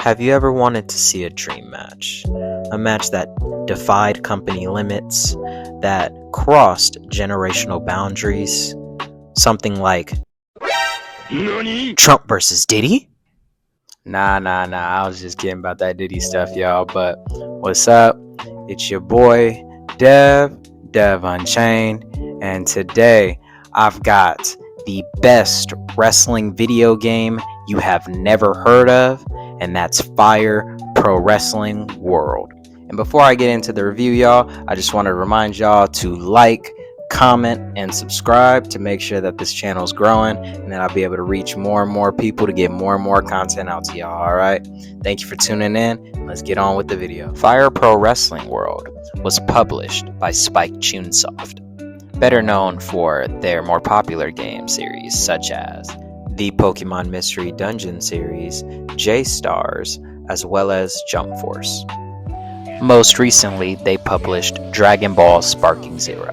Have you ever wanted to see a dream match? A match that defied company limits, that crossed generational boundaries? Something like Trump versus Diddy? Nah, I was just kidding about that Diddy stuff, y'all. But what's up? It's your boy, Dev Unchained. And today, I've got the best wrestling video game you have never heard of, and that's Fire Pro Wrestling World. And before I get into the review, y'all, I just want to remind y'all to like, comment, and subscribe to make sure that this channel is growing and that I'll be able to reach more and more people to get more and more content out to y'all. All right, thank you for tuning in. Let's get on with the video. Fire Pro Wrestling World was published by Spike Chunsoft, better known for their more popular game series such as the Pokemon Mystery Dungeon series, J-Stars, as well as Jump Force. Most recently, they published Dragon Ball Sparking Zero.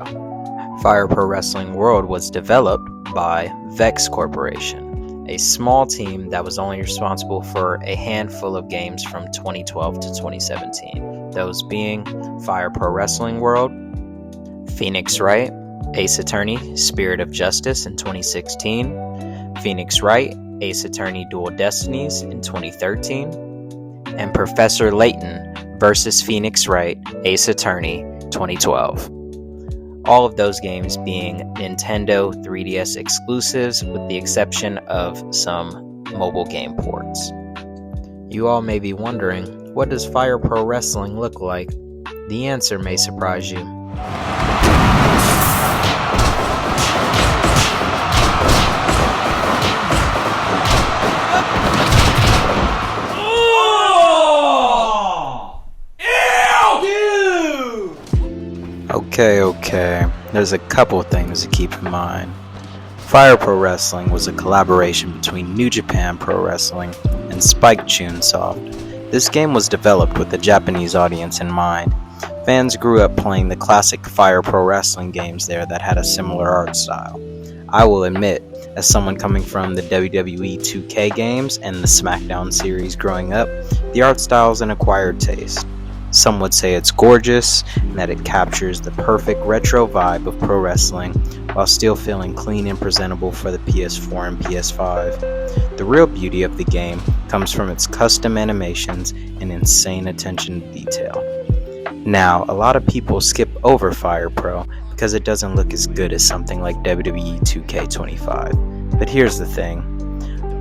Fire Pro Wrestling World was developed by Vex Corporation, a small team that was only responsible for a handful of games from 2012 to 2017, those being Fire Pro Wrestling World, Phoenix Wright, Ace Attorney, Spirit of Justice in 2016, Phoenix Wright, Ace Attorney Dual Destinies in 2013, and Professor Layton versus Phoenix Wright, Ace Attorney 2012. All of those games being Nintendo 3DS exclusives with the exception of some mobile game ports. You all may be wondering, what does Fire Pro Wrestling look like? The answer may surprise you. Okay, there's a couple things to keep in mind. Fire Pro Wrestling was a collaboration between New Japan Pro Wrestling and Spike Chunsoft. This game was developed with the Japanese audience in mind. Fans grew up playing the classic Fire Pro Wrestling games there that had a similar art style. I will admit, as someone coming from the WWE 2K games and the SmackDown series growing up, the art style is an acquired taste. Some would say it's gorgeous and that it captures the perfect retro vibe of pro wrestling while still feeling clean and presentable for the PS4 and PS5. The real beauty of the game comes from its custom animations and insane attention to detail. Now, a lot of people skip over Fire Pro because it doesn't look as good as something like WWE 2K25. But here's the thing.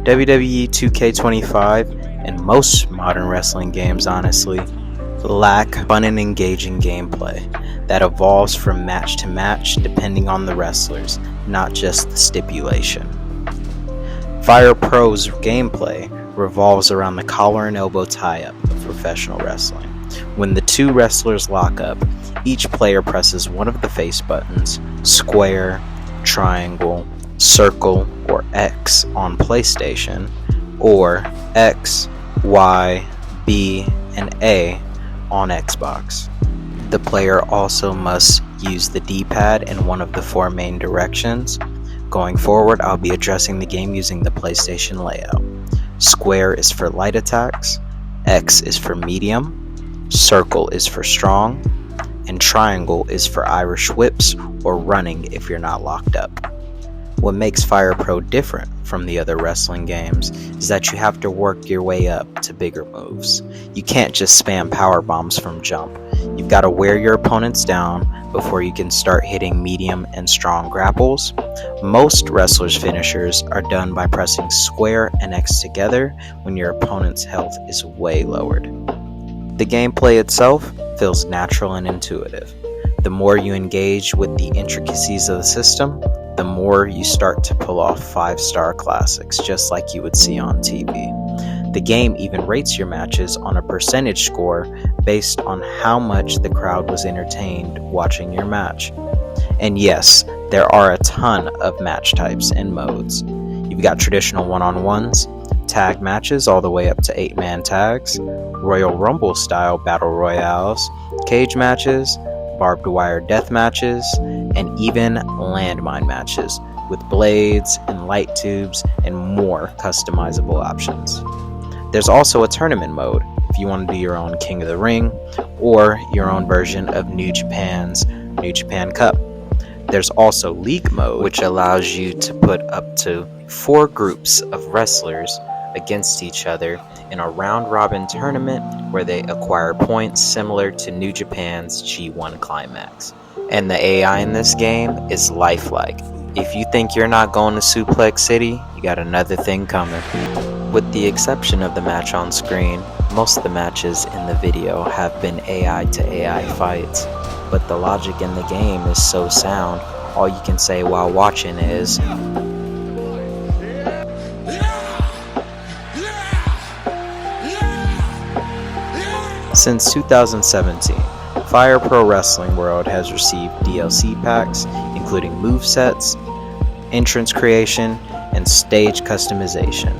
WWE 2K25 and most modern wrestling games, honestly, lack fun and engaging gameplay that evolves from match to match depending on the wrestlers, not just the stipulation. Fire Pro's gameplay revolves around the collar and elbow tie-up of professional wrestling. When the two wrestlers lock up, each player presses one of the face buttons, square, triangle, circle, or X on PlayStation, or X, Y, B, and A on Xbox. The player also must use the D-pad in one of the four main directions. Going forward, I'll be addressing the game using the PlayStation layout. Square is for light attacks, X is for medium, circle is for strong, and triangle is for Irish whips or running if you're not locked up. What makes Fire Pro different from the other wrestling games is that you have to work your way up to bigger moves. You can't just spam power bombs from jump. You've got to wear your opponents down before you can start hitting medium and strong grapples. Most wrestlers' finishers are done by pressing square and X together when your opponent's health is way lowered. The gameplay itself feels natural and intuitive. The more you engage with the intricacies of the system, the more you start to pull off 5-star classics just like you would see on TV. The game even rates your matches on a percentage score based on how much the crowd was entertained watching your match. And yes, there are a ton of match types and modes. You've got traditional one-on-ones, tag matches all the way up to 8-man tags, Royal Rumble style battle royales, cage matches, barbed wire death matches, and even landmine matches with blades and light tubes and more customizable options. There's also a tournament mode if you want to do your own King of the Ring or your own version of New Japan's New Japan Cup. There's also League mode, which allows you to put up to 4 groups of wrestlers against each other in a round-robin tournament where they acquire points similar to New Japan's G1 Climax. And the AI in this game is lifelike. If you think you're not going to Suplex City, you got another thing coming. With the exception of the match on screen, most of the matches in the video have been AI to AI fights, but the logic in the game is so sound, all you can say while watching is, since 2017, Fire Pro Wrestling World has received DLC packs, including movesets, entrance creation, and stage customization.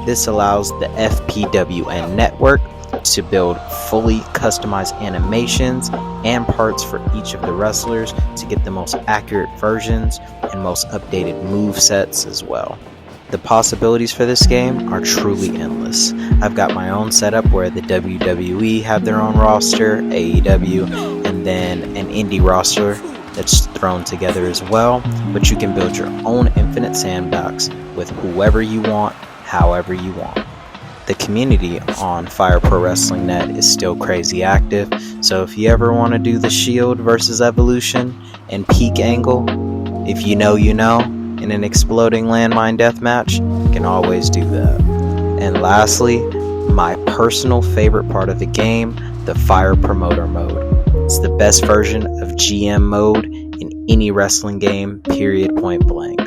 This allows the FPWN network to build fully customized animations and parts for each of the wrestlers to get the most accurate versions and most updated movesets as well. The possibilities for this game are truly endless. I've got my own setup where the WWE have their own roster, AEW, and then an indie roster that's thrown together as well, but you can build your own infinite sandbox with whoever you want, however you want. The community on Fire Pro Wrestling Net is still crazy active, so if you ever want to do the Shield versus Evolution and Peak angle, if you know, in an exploding landmine deathmatch, you can always do that. And lastly, my personal favorite part of the game, the Fire Promoter mode. It's the best version of GM mode in any wrestling game, period, point blank.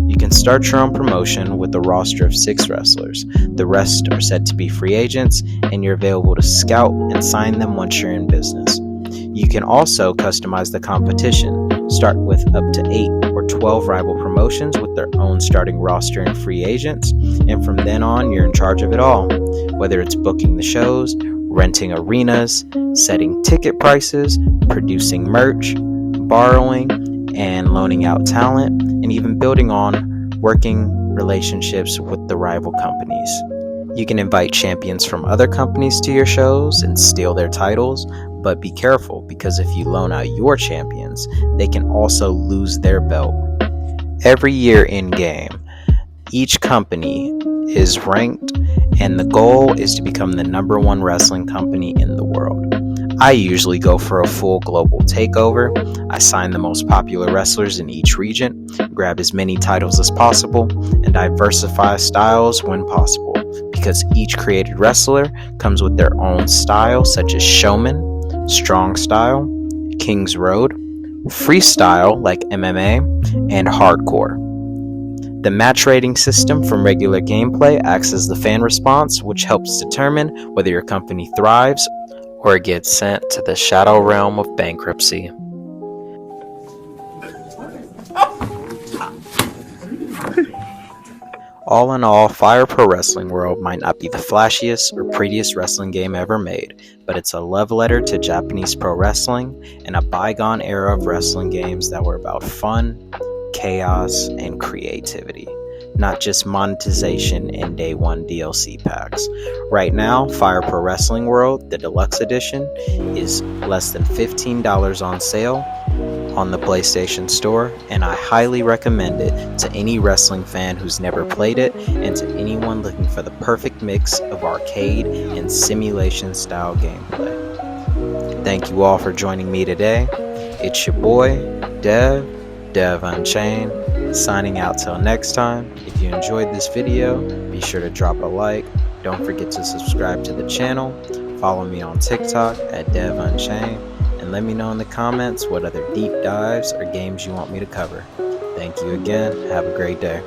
You can start your own promotion with a roster of 6 wrestlers. The rest are said to be free agents, and you're available to scout and sign them once you're in business. You can also customize the competition. Start with up to 8 or 12 rival promotions with their own starting roster and free agents, and from then on, you're in charge of it all. Whether it's booking the shows, renting arenas, setting ticket prices, producing merch, borrowing and loaning out talent, and even building on working relationships with the rival companies. You can invite champions from other companies to your shows and steal their titles, but be careful because if you loan out your champions, they can also lose their belt. Every year in game, each company is ranked, and the goal is to become the #1 wrestling company in the world. I usually go for a full global takeover. I sign the most popular wrestlers in each region, grab as many titles as possible, and diversify styles when possible, because each created wrestler comes with their own style, such as Showman, Strong Style, King's Road, Freestyle like MMA, and Hardcore. The match rating system from regular gameplay acts as the fan response, which helps determine whether your company thrives or gets sent to the shadow realm of bankruptcy. All in all, Fire Pro Wrestling World might not be the flashiest or prettiest wrestling game ever made, but it's a love letter to Japanese pro wrestling and a bygone era of wrestling games that were about fun, chaos, and creativity, not just monetization and day one DLC packs. Right now, Fire Pro Wrestling World, the Deluxe Edition, is less than $15 on sale on the PlayStation Store, and I highly recommend it to any wrestling fan who's never played it and to anyone looking for the perfect mix of arcade and simulation style gameplay. Thank you all for joining me today. It's your boy, Dev Unchained, signing out till next time. If you enjoyed this video, be sure to drop a like. Don't forget to subscribe to the channel. Follow me on TikTok at Dev Unchained, and let me know in the comments what other deep dives or games you want me to cover. Thank you again. Have a great day.